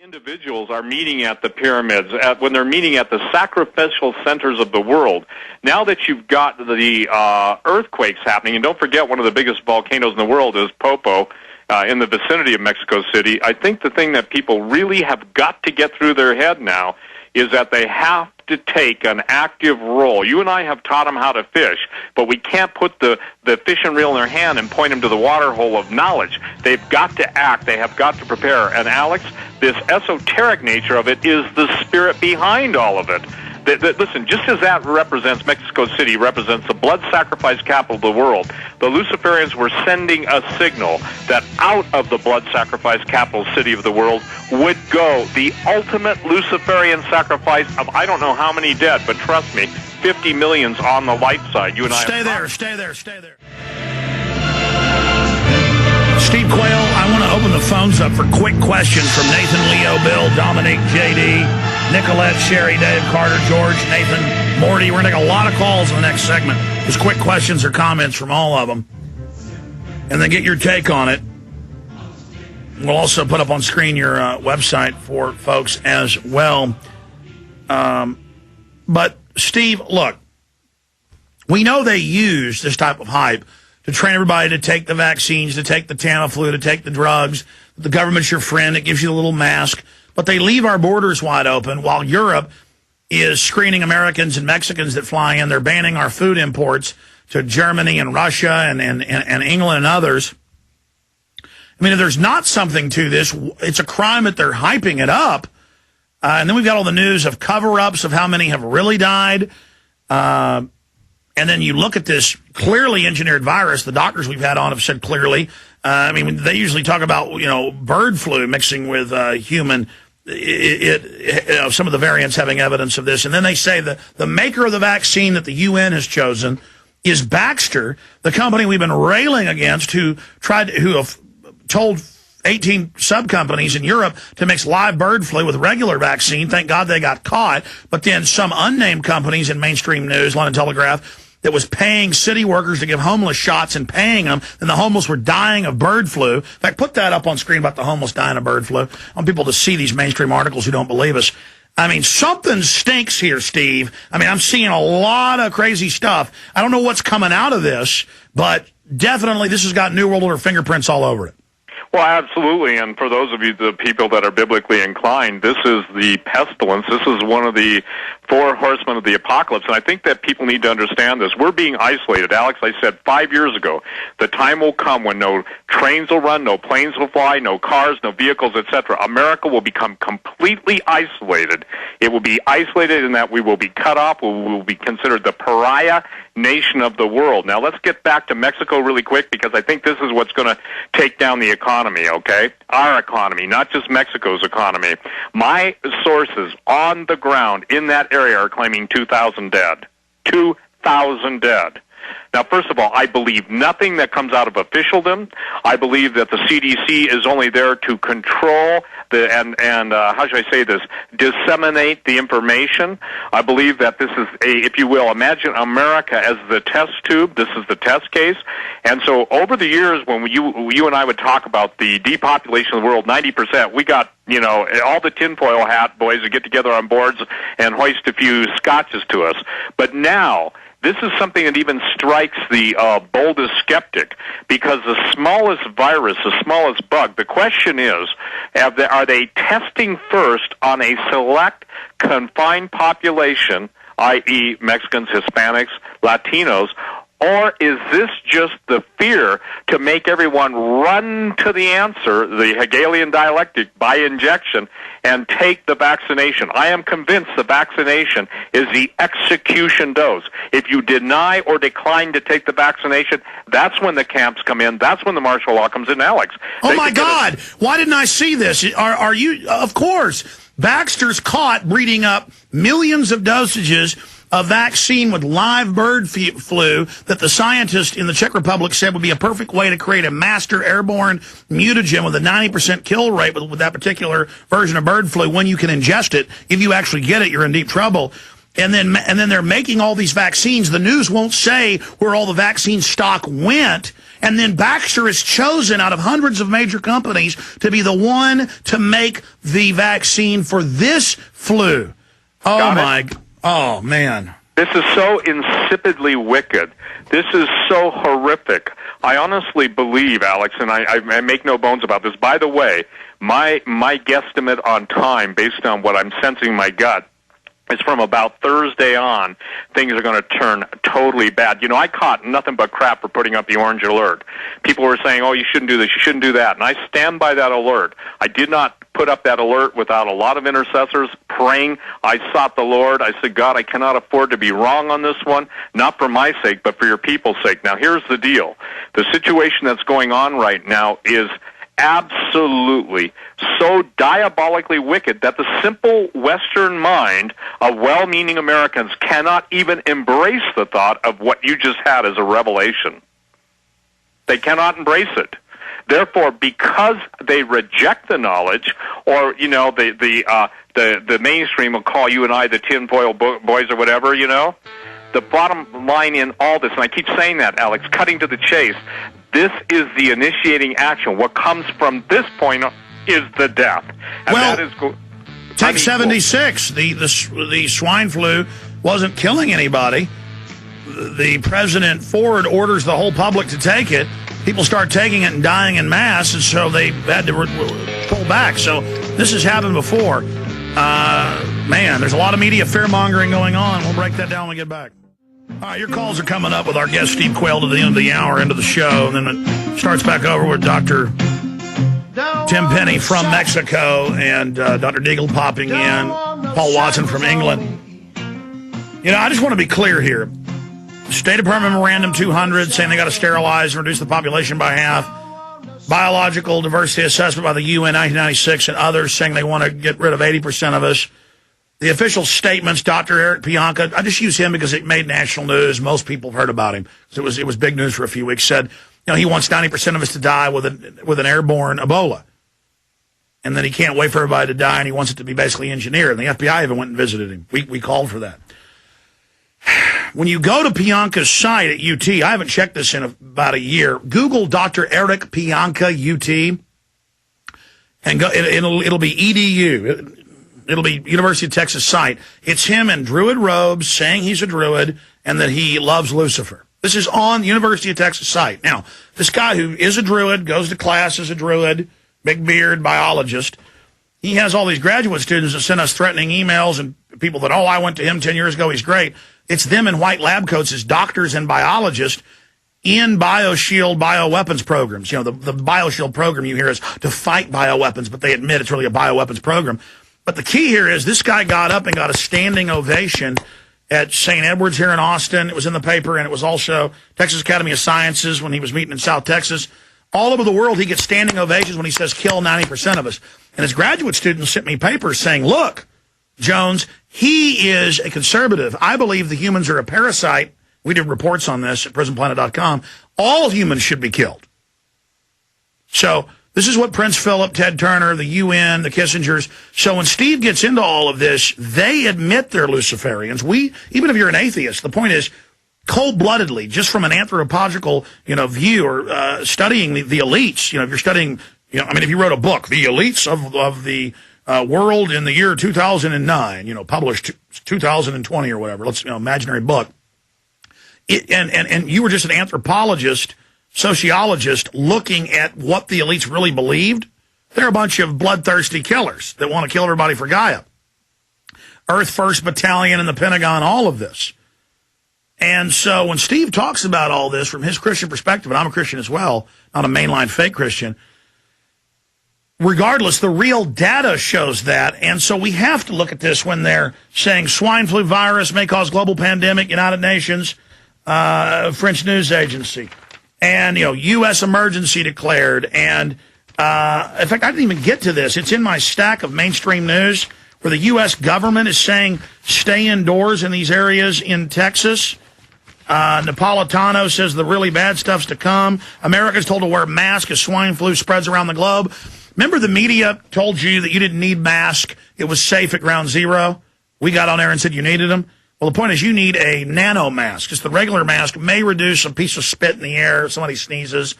Individuals are meeting at the pyramids, when they're meeting at the sacrificial centers of the world. Now that you've got the earthquakes happening, and don't forget one of the biggest volcanoes in the world is Popo in the vicinity of Mexico City, I think the thing that people really have got to get through their head now is that they have to take an active role. You and I have taught them how to fish, but we can't put the fishing reel in their hand and point them to the water hole of knowledge. They've got to act. They have got to prepare. And Alex, this esoteric nature of it is the spirit behind all of it. Listen, just as that represents, Mexico City represents the blood sacrifice capital of the world, the Luciferians were sending a signal that out of the blood sacrifice capital city of the world would go the ultimate Luciferian sacrifice of I don't know how many dead, but trust me, 50 million's on the light side. You and I stay there. Steve Quayle, I want to open the phones up for quick questions from Nathan, Leo, Bill, Dominic, JD, Nicolette, Sherry, Dave, Carter, George, Nathan, Morty. We're going to take a lot of calls in the next segment. Just quick questions or comments from all of them. And then get your take on it. We'll also put up on screen your website for folks as well. But, Steve, look, we know they use this type of hype to train everybody to take the vaccines, to take the Tamiflu, to take the drugs. The government's your friend. It gives you a little mask. But they leave our borders wide open while Europe is screening Americans and Mexicans that fly in. They're banning our food imports to Germany and Russia and England and others. I mean, if there's not something to this, it's a crime that they're hyping it up. And then we've got all the news of cover-ups of how many have really died. And then you look at this clearly engineered virus. The doctors we've had on have said clearly. I mean, they usually talk about, bird flu mixing with human. Some of the variants having evidence of this. And then they say the maker of the vaccine that the UN has chosen is Baxter, the company we've been railing against, who have told 18 sub-companies in Europe to mix live bird flu with regular vaccine. Thank God they got caught. But then some unnamed companies in mainstream news, London Telegraph, that was paying city workers to give homeless shots and paying them, and the homeless were dying of bird flu. In fact, put that up on screen about the homeless dying of bird flu. I want people to see these mainstream articles who don't believe us. I mean, something stinks here, Steve. I mean, I'm seeing a lot of crazy stuff. I don't know what's coming out of this, but definitely this has got New World Order fingerprints all over it. Well, absolutely, and for those of you, the people that are biblically inclined, this is the pestilence. This is one of the four horsemen of the apocalypse, and I think that people need to understand this. We're being isolated. Alex, I said 5 years ago, the time will come when no trains will run, no planes will fly, no cars, no vehicles, etc. America will become completely isolated. It will be isolated in that we will be cut off. We will be considered the pariah nation of the world. Now, let's get back to Mexico really quick, because I think this is what's going to take down the economy, okay? Our economy, not just Mexico's economy. My sources on the ground in that area are claiming 2,000 dead. 2,000 dead. Now, first of all, I believe nothing that comes out of officialdom. I believe that the CDC is only there to control how should I say this, disseminate the information. I believe that this is if you will, imagine America as the test tube. This is the test case. And so over the years, when you and I would talk about the depopulation of the world, 90%, we got, all the tinfoil hat boys would get together on boards and hoist a few scotches to us. But now, this is something that even strikes the boldest skeptic, because the smallest virus, the smallest bug, the question is, are they testing first on a select, confined population, i.e. Mexicans, Hispanics, Latinos, or is this just the fear to make everyone run to the answer, the Hegelian dialectic, by injection, and take the vaccination? I am convinced the vaccination is the execution dose. If you deny or decline to take the vaccination, that's when the camps come in. That's when the martial law comes in, Alex. Oh, my God. Why didn't I see this? Are you? Of course. Baxter's caught breeding up millions of dosages of vaccine with live bird flu that the scientists in the Czech Republic said would be a perfect way to create a master airborne mutagen with a 90% kill rate with that particular version of bird flu. When you can ingest it, if you actually get it, you're in deep trouble. And then they're making all these vaccines. The news won't say where all the vaccine stock went. And then Baxter is chosen out of hundreds of major companies to be the one to make the vaccine for this flu. Oh, man. This is so insipidly wicked. This is so horrific. I honestly believe, Alex, and I make no bones about this. By the way, my guesstimate on time, based on what I'm sensing in my gut, is from about Thursday on, things are going to turn totally bad. You know, I caught nothing but crap for putting up the orange alert. People were saying, oh, you shouldn't do this, you shouldn't do that. And I stand by that alert. I did not put up that alert without a lot of intercessors praying. I sought the Lord. I said, God, I cannot afford to be wrong on this one, not for my sake, but for your people's sake. Now, here's the deal. The situation that's going on right now is absolutely so diabolically wicked that the simple Western mind of well-meaning Americans cannot even embrace the thought of what you just had as a revelation. They cannot embrace it. Therefore, because they reject the knowledge, or you know, the mainstream will call you and I the tinfoil boys or whatever, you know. The bottom line in all this, and I keep saying that, Alex, cutting to the chase, this is the initiating action. What comes from this point is the death. And well, that is take 76. The swine flu wasn't killing anybody. The President Ford orders the whole public to take it. People start taking it and dying in mass, and so they had to pull back. So this has happened before. Man, there's a lot of media fear-mongering going on. We'll break that down when we get back. All right, your calls are coming up with our guest Steve Quayle to the end of the hour, into the show. And then it starts back over with Dr. Tim Penny from Mexico and Dr. Deagle popping in, Paul Watson from England. You know, I just want to be clear here. State Department Memorandum 200 saying they got to sterilize and reduce the population by half. Biological diversity assessment by the UN 1996 and others saying they want to get rid of 80% of us. The official statements, Dr. Eric Pianka, I just use him because it made national news. Most people have heard about him. So it was big news for a few weeks. Said, you know, he wants 90% of us to die with an airborne Ebola. And then he can't wait for everybody to die, and he wants it to be basically engineered. And the FBI even went and visited him. We called for that. When you go to Pianka's site at UT, I haven't checked this in about a year. Google Dr. Eric Pianka UT, and go. It'll be EDU. It'll be University of Texas site. It's him in Druid robes saying he's a Druid and that he loves Lucifer. This is on the University of Texas site. Now, this guy who is a Druid, goes to class as a Druid, big beard, biologist, he has all these graduate students that send us threatening emails and people that, oh, I went to him 10 years ago, he's great. It's them in white lab coats as doctors and biologists in BioShield bioweapons programs. You know, the BioShield program you hear is to fight bioweapons, but they admit it's really a bioweapons program. But the key here is this guy got up and got a standing ovation at St. Edward's here in Austin. It was in the paper, and it was also Texas Academy of Sciences when he was meeting in South Texas. All over the world, he gets standing ovations when he says, kill 90% of us. And his graduate students sent me papers saying, look, Jones, he is a conservative. I believe the humans are a parasite. We did reports on this at prisonplanet.com. All humans should be killed. So this is what Prince Philip, Ted Turner, the UN, the Kissingers. So when Steve gets into all of this, they admit they're Luciferians. Even if you're an atheist, the point is, cold-bloodedly, just from an anthropological, view or studying the elites, if you're studying, if you wrote a book, The Elites of the World in the year 2009, published 2020 or whatever, imaginary book, and you were just an anthropologist, sociologist looking at what the elites really believed, they're a bunch of bloodthirsty killers that want to kill everybody for Gaia. Earth First Battalion and the Pentagon, all of this. And so when Steve talks about all this from his Christian perspective, and I'm a Christian as well, not a mainline fake Christian, regardless, the real data shows that. And so we have to look at this when they're saying swine flu virus may cause global pandemic, United Nations, French news agency, and, U.S. emergency declared. And, in fact, I didn't even get to this. It's in my stack of mainstream news where the U.S. government is saying stay indoors in these areas in Texas. Napolitano says the really bad stuff's to come. America's told to wear masks as swine flu spreads around the globe. Remember the media told you that you didn't need masks. It was safe at ground zero. We got on there and said you needed them. Well, the point is you need a nano mask, because the regular mask may reduce a piece of spit in the air, if somebody sneezes,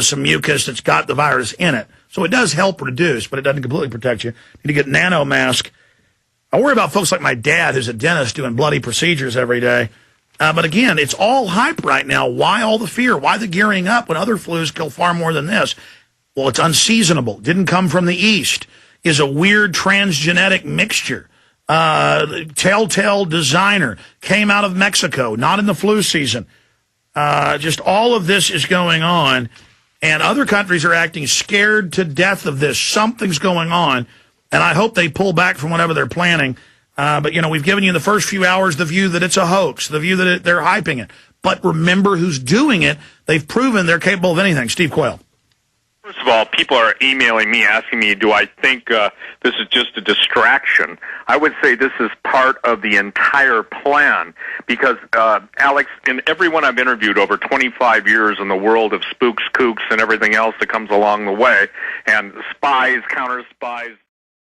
some mucus that's got the virus in it. So it does help reduce, but it doesn't completely protect you. You need to get nano mask. I worry about folks like my dad, who's a dentist doing bloody procedures every day. But again, it's all hype right now. Why all the fear? Why the gearing up when other flus kill far more than this? Well, it's unseasonable. Didn't come from the East. Is a weird transgenetic mixture. Telltale designer came out of Mexico, not in the flu season. Just all of this is going on, and other countries are acting scared to death of this. Something's going on, and I hope they pull back from whatever they're planning. But, we've given you in the first few hours the view that it's a hoax, the view that they're hyping it. But remember who's doing it. They've proven they're capable of anything. Steve Quayle. First of all, people are emailing me asking me, do I think this is just a distraction? I would say this is part of the entire plan because, Alex, in everyone I've interviewed over 25 years in the world of spooks, kooks, and everything else that comes along the way, and spies, counter spies,